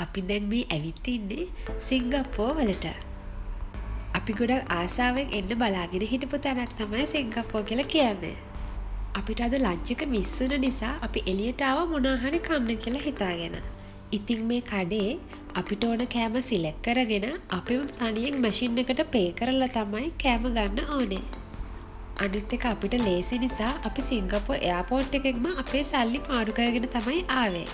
අපි දැන් මේ ඇවිත් ඉන්නේ සිංගප්පූරුව වලට. අපි ගොඩක් ආසාවෙන් එන්න බලාගෙන හිටපු තැනක් තමයි සිංගප්පූරුව කියලා කියන්නේ. අපිට අද ලන්ච් එක මිස් වුණ නිසා අපි එළියට ආව මොනවා හරි කන්න කියලා හිතාගෙන. ඉතින් මේ කඩේ අපිට ඕන කෑම සිලෙක්ට් කරගෙන අපිම තනියෙන් මැෂින් එකට පේ කරලා තමයි කෑම ගන්න ඕනේ. අනිත් එක අපිට ලේසි නිසා අපි සිංගප්පූරුව එයාපෝට් එකෙන්ම අපේ සල්ලි මාරු කරගෙන තමයි ආවේ.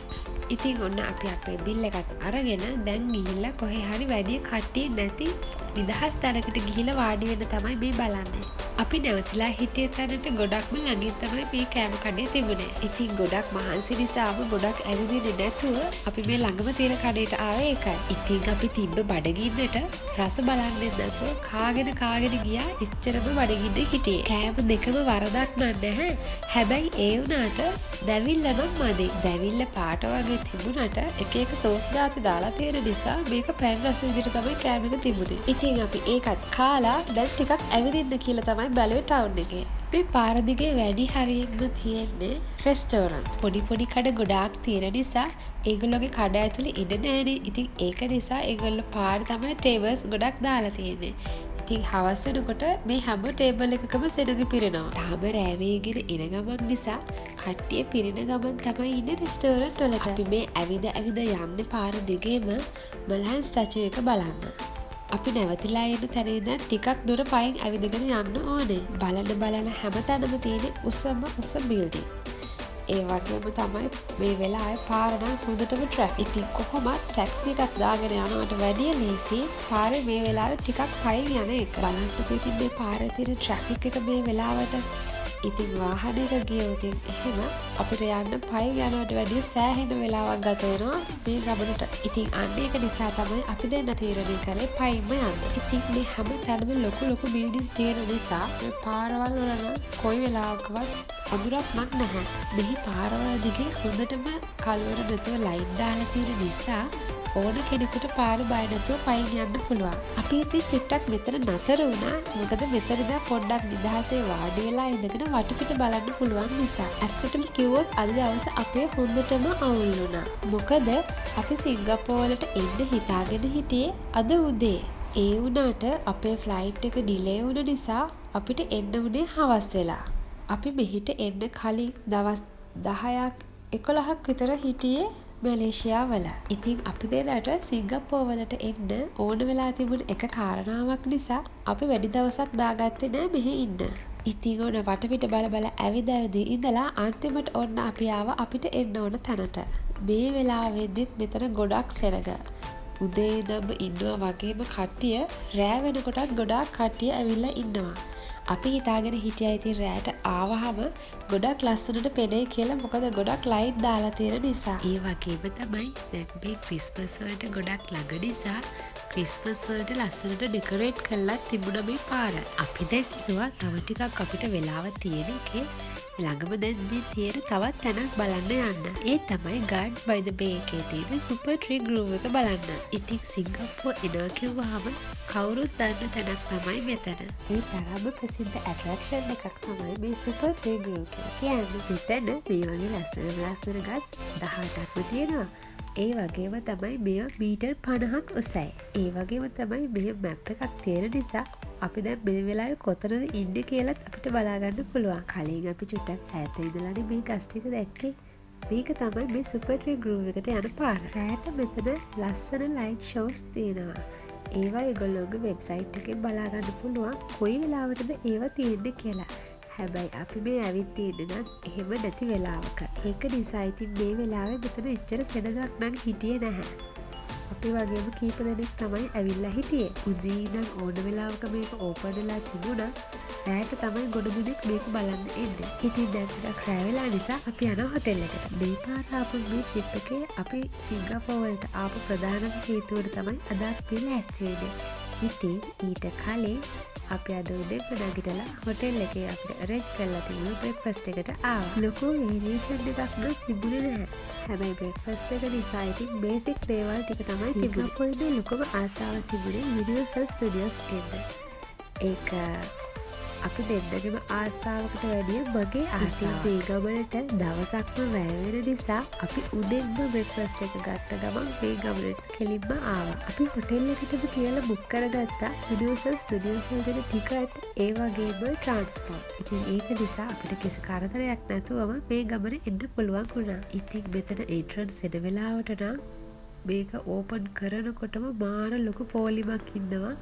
ඉතින් ඔන්න අපි අපේ බිල් එකත් අරගෙන දැන් ගිහිල්ලා කොහේ හරි වැඩි කට්ටිය නැති නිදහස් තැනකට ගිහිල්ලා වාඩි වෙන්න තමයි මේ බලන්නේ. අපි නැවතිලා හිටිය තැනට ගොඩක්ම ළඟින් තමයි මේ කෑම කඩේ තිබුණේ. ඉතින් ගොඩක් මහන්සි නිසාම ගොඩක් ඇවිදින්නේ නැතුව අපි මේ ළඟම තියෙන කඩේට ආවේ ඒකයි. ඉතින් අපි තිබ්බ බඩගින්නට රස බලන්නේ නැතුව කාගෙන ගියා. ඉච්චරම බඩගින්න හිටියේ. කෑම දෙකම වරදක් නැහැ. හැබැයි ඒ වුණාට දැවිල්ල නම් මදි. දැවිල්ල පාට වගේ තිබුණට එක එක සෝස් දාති දාලා තියෙන නිසා මේක පැන් රස විදිහට තමයි කෑම එක තිබුණේ. ඉතින් අපි ඒකත් කාලා දැන් ටිකක් ඇවිදින්න කියලා තමයි බැලුවේ ටවුන් එකේ. මේ පාර දිගේ වැඩි හරියෙන්ම තියෙන්නේ රෙස්ටෝරන්ට්. පොඩි කඩ ගොඩාක් තියෙන නිසා ඒගොල්ලෝගේ කඩ ඇතුලේ ඉඩ නැහැනේ. ඉතින් ඒක නිසා ඒගොල්ලෝ පාරේ තමයි ටේබල්ස් ගොඩක් දාලා තියෙන්නේ. ඉතින් හවස් වෙනකොට මේ හැම ටේබල් එකකම සෙනඟ පිරෙනවා. තාම රෑ වේගෙන එන ගමන් නිසා කට්ටිය පිරෙන ගමන් තමයි ඉන්නේ රෙස්ටෝරන්ට් වලට. අපි මේ ඇවිද යන්නේ පාර දිගේම මල්හන් ස්ටැචු එක බලන්න. අපි නැවතිලා ඉන්න තැන ඉඳන් ටිකක් දුර පයින් ඇවිදගෙන යන්න ඕනේ. බලන හැම තැනම තියෙන උස බිල්ඩින්. ඒ වගේම තමයි මේ වෙලාවේ පාර නම් හොඳටම ට්‍රැෆික්. ඉතින් කොහොමත් ටැක්සි එකක් දාගෙන යනවට වැඩිය ලේසි පාරේ මේ වෙලාවේ ටිකක් පයින් යන එක. බලන්නකෝ ඉතින් මේ පාරේ තියෙන ට්‍රැෆික් එක මේ වෙලාවට. ඉතින් වාහනයක ගියොත් එහෙම අපිට යන්න පයින් යනවට වැඩිය සෑහෙන වෙලාවක් ගත වෙනවා මේ ගමනට. ඉතින් අන්න ඒක නිසා තමයි අපි දෙන්න තීරණය කළේ පයින්ම යන්න. ඉතින් මේ හැම තැනම ලොකු බිල්ඩින් තියෙන නිසා මේ පාරවල් වල නම් කොයි වෙලාවකවත් අඳුරක් නැහැ. මෙහි පාරවල් දිගේ හොඳටම කලවර නැතුව ලයින් දාලා තියෙන නිසා ඕන කෙනෙකුට පාර බය නැතුව පයින් යන්න පුළුවන්. අපි ඉතින් චුට්ටක් මෙතන නතර වුණා. මොකද මෙතන දැන් පොඩ්ඩක් නිදහසේ වාඩි වෙලා ඉඳගෙන වටපිට බලන්න පුළුවන් නිසා. ඇත්තටම කිව්වොත් අද දවසේ අපේ හොඳටම අවුල් වුණා. මොකද අපි සිංගප්පූරුව වලට එන්න හිතාගෙන හිටියේ අද උදේ. ඒ වුණාට අපේ ෆ්ලයිට් එක ඩිලේ වුණ නිසා අපිට එන්න උනේ හවස් වෙලා. අපි මෙහිට එන්න කලින් දවස් 10ක් 11ක් විතර හිටියේ මැලේසියාවල. ඉතින් අපි දෙන්නට සිංගප්පූරුව වලට එන්න ඕන වෙලා තිබුණ එක කාරණාවක් නිසා අපි වැඩි දවසක් දාගත්තේ නෑ මෙහි ඉන්න. ඉතින් ඕන වටපිට බල ඇවිද ඉඳලා අන්තිමට ඔන්න අපි ආව අපිට එන්න ඕන තැනට. මේ වෙලාවෙදිත් මෙතන ගොඩක් සෙනග. උදේ ඉඳන්ම ඉන්නවා වගේම කට්ටිය රෑ වෙනකොටත් ගොඩාක් කට්ටිය ඇවිල්ලා ඉන්නවා. අපි හිතාගෙන හිටියා ඉතින් රෑට ආවහම ගොඩක් ලස්සනට පෙනේ කියලා. මොකද ගොඩක් ලයිට් දාලා තියෙන නිසා. ඒ වගේම තමයි දැන් මේ ක්‍රිස්මස් වලට ගොඩක් ළඟ නිසා ක්‍රිස්මස් වලට ලස්සනට ඩෙකොරේට් කරලා තිබුණා මේ පාර. අපි දැන් හිතුවා තව ටිකක් අපිට වෙලාව තියෙන එකේ ළඟම දැන් මේ තියෙන තවත් තැනක් බලන්න යන්න. ඒ තමයි Garden by the Bay එකේ තියෙන Super Tree Grove එක බලන්න. ඉතින් සිංගප්පූරුව එනවා කිව්වහම කවුරුත් දන්න තැනක් තමයි මෙතන. ඒ තරම්ම ප්‍රසිද්ධ ඇට්‍රැක්ෂන් එකක් තමයි මේ Super Tree Grove කියන්නේ. මෙතන මේ වගේ ලස්සන ගස් 18ක්ම තියෙනවා. ඒ වගේම තමයි මෙය මීටර් 50ක් උසයි. ඒ වගේම තමයි මෙය මැප් එකක් තියෙන නිසා අපි දැන් මේ වෙලාවේ කොතනද ඉන්නේ කියලාත් අපිට බලාගන්න පුළුවන්. කලින් අපි චුට්ටක් ඈත ඉඳලානේ මේ ගස් ටික දැක්කේ. මේක තමයි මේ Super Tree Grove එකට යන පාර. රෑට මෙතන ලස්සන ලයිට් ෂෝස් තියෙනවා. ඒවා ඒගොල්ලෝගේ වෙබ්සයිට් එකෙන් බලාගන්න පුළුවන් කොයි වෙලාවටද ඒවා තියෙන්නේ කියලා. හැබැයි අපි මේ ඇවිත් තියෙන්නේ නම් එහෙම නැති වෙලාවක. ඒක නිසා ඉතින් මේ වෙලාවේ මෙතන එච්චර සෙනගක් නම් හිටියේ නැහැ. අපි වගේම කීප දෙනෙක් තමයි ඇවිල්ලා හිටියේ. උදේ ඉඳන් ඕන වෙලාවක මේක ඕපන් වෙලා තිබුණා. රෑට තමයි ගොඩ දෙනෙක් මේක බලන්න එන්නේ. ඉතින් දැන් ටිකක් රෑ වෙලා නිසා අපි යනවා හොටෙල් එකට. මේ පාර ආපු මේ ට්‍රිප් එකේ අපි සිංගප්පූරුව වලට ආපු ප්‍රධානම හේතුව තමයි අද අපි ලෑස්ති වෙන්නේ. ඉතින් ඊට කලින් අපි අද උදේම නැගිටලා හොටෙල් එකේ අපිට අරේන්ජ් කරලා තිබුණු බ්‍රෙක්ෆාස්ට් එකට ආවා. ලොකු වේරියේෂන් එකක් නම් තිබුණේ නැහැ. හැබැයි බ්‍රෙක්ෆාස්ට් එක නිසා ඉතින් බේසික් දේවල් ටික තමයි තිබුණේ. සිංගප්පූරුවේ ලොකුම ආසාව තිබුණේ Universal Studios එන්න. ඒක අපි දෙන්නගේම ආසාවකට වැඩිය මගේ ආසාව. මේ ගමනට දවසක්ම වැය වෙන නිසා අපි උදෙන්ම බ්‍රෙක්ෆාස්ට් එක ගත්ත ගමන් මේ ගමනට කෙලින්ම ආවා. අපි හොටෙල් එකටම කියලා බුක් කරගත්තා යුනිවර්සල් ස්ටුඩියෝස් වලට ටිකට් ඒ වගේම ට්‍රාන්ස්පෝර්ට්. ඉතින් ඒක නිසා අපිට කිසි කරදරයක් නැතුවම මේ ගමන එන්න පුළුවන් වුණා. ඉතින් මෙතන එන්ට්‍රන්ස් වෙන වෙලාවට නම් මේක ඕපන් කරනකොටම මාර ලොකු පෝලිමක් ඉන්නවා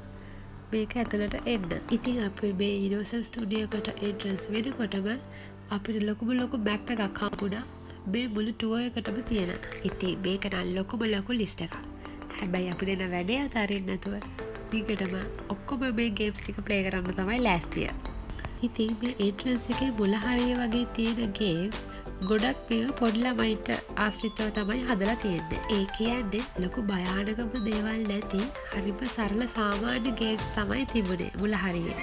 මේක ඇතුළට එන්න. ඉතින් අපි මේ යුනිවර්සල් ස්ටුඩියෝ එකට එන්ට්‍රන්ස් වෙනකොටම අපිට ලොකුම මැප් එකක් හම්බුණා. මේ මුළු ටුවර් එකටම තියෙන. ඉතින් මේක නම් ලොකුම ලිස්ට් එකක්. හැබැයි අපි දෙන වැඩේ අතාරින්න නැතුව ටිකටම ඔක්කොම මේ ගේම්ස් ටික ප්ලේ කරන්න තමයි ලෑස්තිය. ඉතින් මේ එන්ට්‍රන්ස් එකේ මුල හරිය වගේ තියෙන ගේම්ස් ගොඩක් මේ පොඩි ළමයින්ට ආශ්‍රිතව තමයි හදලා තියෙන්නේ. ඒ කියන්නේ ලොකු භයානකම දේවල් නැති හරිම සරල සාමාන්‍ය ගේම්ස් තමයි තිබුණේ මුල හරියේ.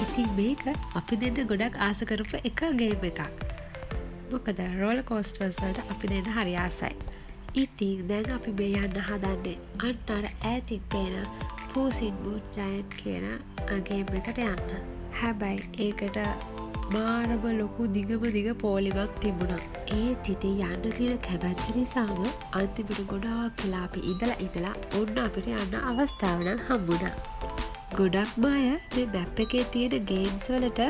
ඉතින් මේක අපි දෙන්න ගොඩක් ආස කරපු එක ගේම් එකක්. මොකද රෝලර් කෝස්ටර්ස් වලට අපි දෙන්න හරි ආසයි. ඉතින් දැන් අපි මේ යන්න හදන්නේ අන්න අර ඈතින් පේන Puss in Boots Giant කියන ගේම් එකට යන්න. හැබැයි ඒකට මාරම ලොකු දිග පෝලිමක් තිබුණා. ඒත් ඉතින් යන්න තියෙන කැමැත්ත නිසාම අන්තිමට ගොඩාක් වෙලා අපි ඉඳලා ඔන්න අපිට යන්න අවස්ථාව නම් හම්බුණා. ගොඩක්ම අය මේ මැප් එකේ තියෙන ගේම්ස් වලට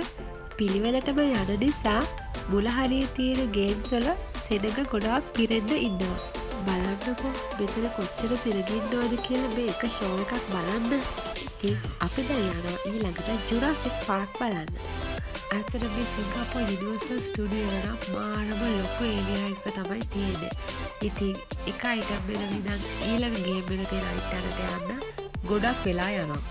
පිළිවෙලටම යන නිසා මුල හරියේ තියෙන ගේම්ස් වල සෙනඟ ගොඩාක් පිරෙන්න ඉන්නවා. බලන්නකෝ මෙතන කොච්චර සෙනඟ ඉන්නවද කියලා මේ එක ෂෝ එකක් බලන්න. ඉතින් අපි දැන් යනවා ඊළඟට ජුරාසික් පාර්ක් බලන්න. අතන මේ සිංගප්පූර් යුනිවර්සල් ස්ටුඩියෝ එක මාරම ලොකු ඒරියා එක තමයි තියෙන්නේ. ඉතින් එක අයිටම් එක ඉඳන් ඊළඟ ගේම් එක තියෙන අයිටම්ට යන්න ගොඩක් වෙලා යනවා.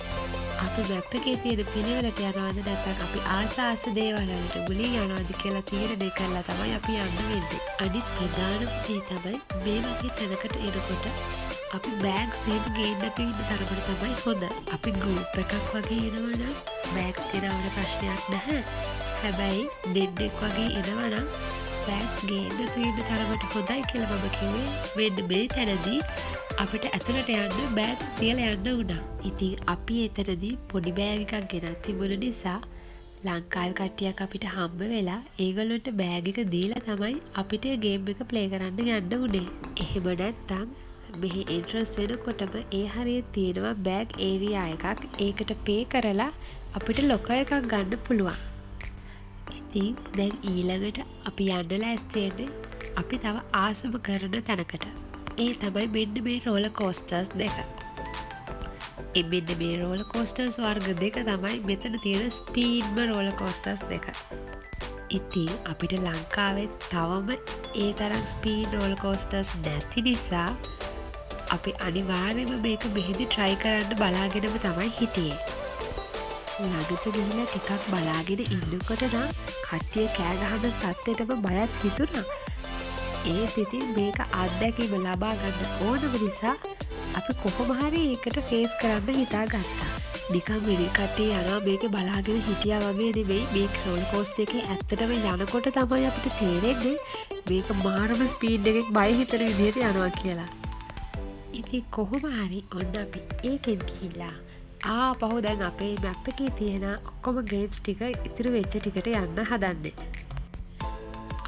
අපි මැප් එකේ තියෙන පිළිවෙලට යනවද නැත්නම් අපි ආස දේවල් වලට මුලින් යනවද කියලා තීරණය කරලා තමයි අපි යන්න වෙන්නේ. අනිත් ප්‍රධානම දේ තමයි මේ වගේ තැනකට එනකොට අපි බෑග්ස් එහෙම ගේන්න නැතුව ඉන්න තරමට තමයි හොඳ. අපි ගෲප් එකක් වගේ එනවනම් බෑග්ස් ගෙනවන්න ප්‍රශ්නයක් නැහැ. හැබැයි දෙන්නෙක් වගේ එනවනම් බෑග්ස් ගේන්න නැතුව ඉන්න තරමට හොඳයි කියලා මම කිව්වේ. මෙන්න මේ තැනදී අපිට ඇතුළට යන්න බෑග් තියලා යන්න වුණා. ඉතින් අපි එතනදී පොඩි බෑග් එකක් ගෙනත් තිබුණ නිසා ලංකාවේ කට්ටියක් අපිට හම්බ වෙලා ඒගොල්ලන්ට බෑග් එක දීලා තමයි අපිට ගේම් එක ප්ලේ කරන්න යන්න උනේ. එහෙම නැත්නම් මෙහි එන්ට්‍රන්ස් වෙනකොටම ඒ හරියේ තියෙනවා බෑග් ඒරියා එකක්. ඒකට පේ කරලා අපිට ලොකර් එකක් ගන්න පුළුවන්. ඉතින් දැන් ඊළඟට අපි යන්න ලෑස්ති වෙන්නේ අපි තව ආසම කරන තැනකට. ඒ තමයි මෙන්න මේ රෝලර් කෝස්ටර්ස් දෙක. මෙන්න මේ රෝලර් කෝස්ටර්ස් වර්ග දෙක තමයි මෙතන තියෙන ස්පීඩ්ම රෝලර් කෝස්ටර්ස් දෙක. ඉතින් අපිට ලංකාවේ තවම ඒ තරම් ස්පීඩ් රෝලර් කෝස්ටර්ස් නැති නිසා අපි අනිවාර්යයෙන්ම මේක මෙහෙදි try කරන්න බලාගෙනම තමයි හිටියේ. ළඟට ගිහිල්ලා ටිකක් බලාගෙන ඉන්නකොට නම් කට්ටිය කෑ ගහන සද්දෙටම බයත් හිතුණා. ඒත් ඉතින් මේක අත්දැකීම ලබා ගන්න ඕනම නිසා අපි කොහොම හරි ඒකට ෆේස් කරන්න හිතාගත්තා. නිකන් වෙන කට්ටිය යනවා මේක බලාගෙන හිටියා වගේ නෙවෙයි. මේ රෝලර් කෝස්ටර් එකේ ඇත්තටම යනකොට තමයි අපිට තේරෙන්නේ මේක මාරම ස්පීඩ් එකකින් බය හිතෙන විදිහට යනවා කියලා. ඉතින් කොහොම හරි ඔන්න අපි ඒකෙන් ගිහිල්ලා ආපහු දැන් අපේ මැප් එකේ තියෙන ඔක්කොම ගේම්ස් ටික ඉතුරු වෙච්ච ටිකට යන්න හදන්නේ.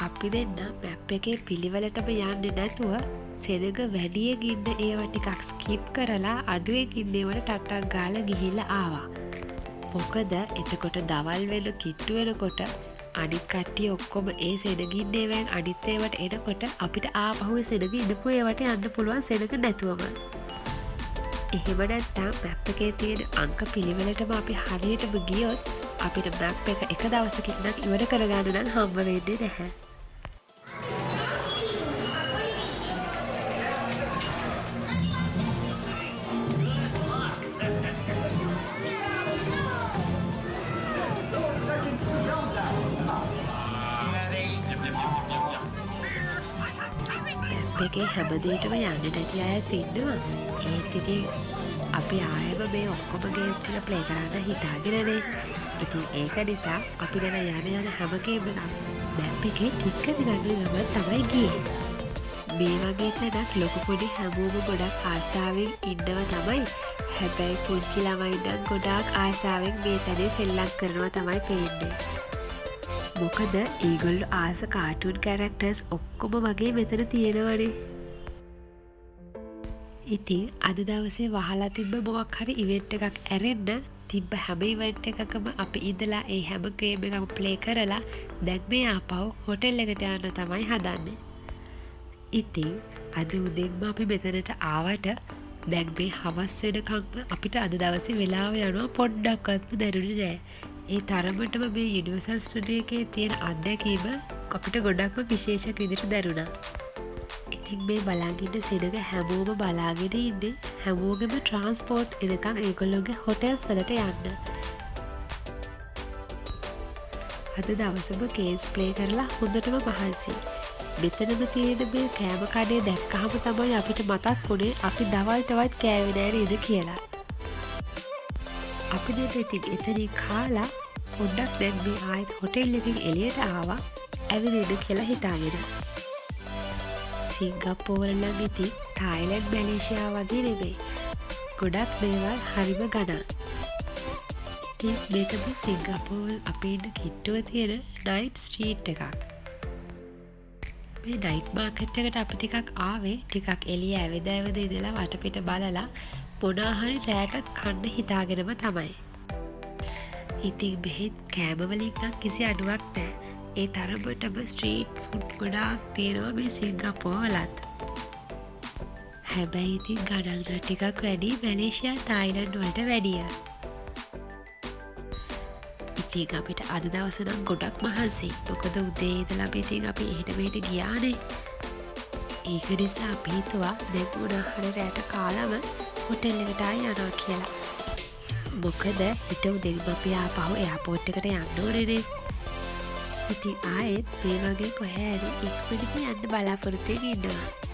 අපි දෙන්න මැප් එකේ පිළිවෙලටම යන්නේ නැතුව සෙනඟ වැඩියෙන් ඉන්න ඒවා ටිකක් ස්කිප් කරලා අඩුවෙන් ඉන්න ඒවට ටට්ටක් ගාලා ගිහිල්ලා ආවා. මොකද එතකොට දවල් වෙන කිට්ටු වෙනකොට අනිත් කට්ටිය ඔක්කොම ඒ සෙනඟ ඉන්න ඒවායින් අනිත් ඒවට එනකොට අපිට ආපහු සෙනඟ ඉඳපු ඒවට යන්න පුළුවන් සෙනඟ නැතුවම. එහෙම නැත්නම් මැප් එකේ තියෙන අංක පිළිවෙලටම අපි හරියටම ගියොත් අපිට මැප් එක දවසකින් නම් ඉවර කරගන්න නම් හම්බ වෙන්නේ නැහැ. මැප් එකේ හැමදේටම යන්න නැති අයත් ඉන්නවා. ඒත් ඉතින් අපි ආයෙම මේ ඔක්කොම ගේම්ස් ටික ප්ලේ කරන්න හිතාගෙනනේ. ඉතින් ඒක නිසා අපි දැන් යන හැම ගේම් එකක්ම මැප් එකේ ටික දිගට ගමන් තමයි ගියේ. මේ වගේ තැනක් ලොකු පොඩි හැමෝම ගොඩක් ආසාවෙන් ඉන්නවා තමයි. හැබැයි පුංචි ළමයි නම් ගොඩාක් ආසාවෙන් මේ තැනේ සෙල්ලම් කරනවා තමයි පේන්නේ. මොකද ඒගොල්ලෝ ආස කාටුන් කැරක්ටර්ස් ඔක්කොම වගේ මෙතන තියෙනවනේ. ඉතින් අද දවසේ වහලා තිබ්බ මොකක් හරි ඉවෙන්ට් එකක් ඇරෙන්න තිබ්බ හැම ඉවෙන්ට් එකකම අපි ඉඳලා ඒ හැම ගේම් එකක්ම ප්ලේ කරලා දැන් මේ ආපහු හොටෙල් එකට යන්න තමයි හදන්නේ. ඉතින් අද උදේම අපි මෙතනට ආවට දැන් මේ හවස් වෙනකම්ම අපිට අද දවසේ වෙලාව යනවා පොඩ්ඩක්වත් දැනුනේ නෑ. ඒ තරමටම මේ යුනිවර්සල් ස්ටුඩියෝ එකේ තියෙන අත්දැකීම අපිට ගොඩක්ම විශේෂ විදිහට දැනුණා. ඉතින් මේ බලාගෙන සිනග හැමෝම බලාගෙන ඉන්නේ හැමෝගෙම ට්‍රාන්ස්පෝර්ට් එනකන් ඒගොල්ලෝගේ හොටෙල්ස් වලට යන්න. අද දවසම ගේම්ස් ප්ලේ කරලා හොඳටම මහන්සි. මෙතනම තියෙන මේ කෑම කඩේ දැක්කහම තමයි අපිට මතක් වුණේ අපි දවල්ටවත් කෑවේ නෑ නේද කියලා. අපි දැන් ඉතින් එතනින් කාලා පොඩ්ඩක් දැන් මේ ආයෙත් හොටෙල් එකකින් එළියට ආවා ඇවිදින්න කියලා හිතාගෙන. සිංගප්පූරු නම් ඉතින් තායිලන්ඩ් මැලේසියා වගේ නෙමෙයි. ගොඩක් දේවල් හරිම ගණන්. ඉතින් මේක මේ සිංගප්පූරු අපි ඉන්න කිට්ටුව තියෙන නයිට් ස්ට්‍රීට් එකක්. මේ නයිට් මාකට් එකට අපි ටිකක් ආවේ ටිකක් එළිය ඇවිද ඉඳලා වටපිට බලලා මොනවා හරි රෑටත් කන්න හිතාගෙනම තමයි. ඉතින් මෙහෙත් කෑම වලින් නම් කිසි අඩුවක් නැහැ. ඒ තරමටම ස්ට්‍රීට් ෆුඩ් ගොඩාක් තියෙනවා මේ සිංගප්පූරුවලත්. හැබැයි ඉතින් ගණන් ටිකක් වැඩි මැලේසියා තායිලන්ඩ් වලට වැඩිය. ඉතින් අපිට අද දවස නම් ගොඩක් මහන්සි. මොකද උදේ ඉඳලා අපි එහෙට මෙහෙට ගියානේ. ඒක නිසා අපි හිතුවා දැන් මොනවා හරි රෑට කාලම හොටෙල් එකට යනවා කියලා. මොකද හිත උදේම අපි ආපහු එයාපෝට් එකට යන්න ඕනේනේ. ඉතින් ආයෙත් මේ වගේ කොහේ හරි ඉක්මනට යන්න බලාපොරොත්තු වෙමින් ඉන්නවා.